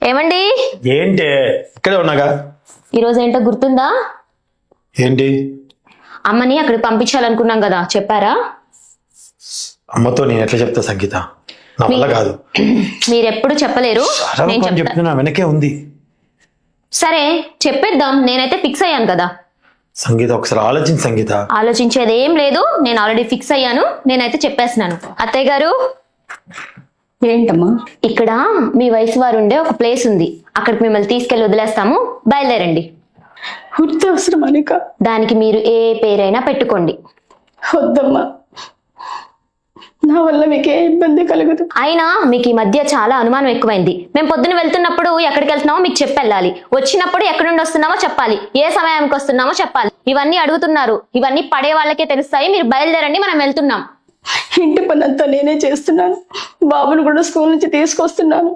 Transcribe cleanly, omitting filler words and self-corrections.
ఏమండి? ఏంటి ఇక్కడే ఉన్నాగా? ఈరోజు ఏంటో గుర్తుందా? ఏంటి? అమ్మని అక్కడికి పంపించాలనుకున్నాం కదా, చెప్పారా? అమ్మతో నేను ఎట్లా చెప్తా సంగీత, నా వల్ల కాదు. మీరెప్పుడు చెప్పలేరు, నేను చెప్తా. చెప్తున్నా వెనకే ఉంది. సరే చెప్పేద్దాం, నేనైతే ఫిక్స్ అయ్యాను కదా. సంగీత ఒకసారి ఆలోచించి సంగీత. ఆలోచించేది ఏం లేదు, నేను ఆల్రెడీ ఫిక్స్ అయ్యాను, నేనైతే చెప్పేస్తున్నాను. అత్తయ్య గారు, ఏంటమ్మా? ఇక్కడ మీ వయసు వారు ఉండే ఒక ప్లేస్ ఉంది, అక్కడికి మిమ్మల్ని తీసుకెళ్లి వదిలేస్తాము, బయలుదేరండి. వద్దు, అవసరం అనిక. దానికి మీరు ఏ పేరైనా పెట్టుకోండి. వద్దమ్మా, నా వల్ల మీకే ఇబ్బంది కలగదు. అయినా మీకు ఈ మధ్య చాలా అనుమానం ఎక్కువైంది. మేము పొద్దున వెళ్తున్నప్పుడు ఎక్కడికి వెళ్తున్నామో మీకు చెప్పెళ్ళాలి, వచ్చినప్పుడు ఎక్కడి నుండి వస్తున్నామో చెప్పాలి, ఏ సమయానికి వస్తున్నామో చెప్పాలి. ఇవన్నీ అడుగుతున్నారు, ఇవన్నీ పడే వాళ్ళకే తెలుస్తాయి. మీరు బయలుదేరండి, మనం వెళ్తున్నాం. ఇంటి పని అంతా నేనే చేస్తున్నాను, బాబును కూడా స్కూల్ నుంచి తీసుకొస్తున్నాను.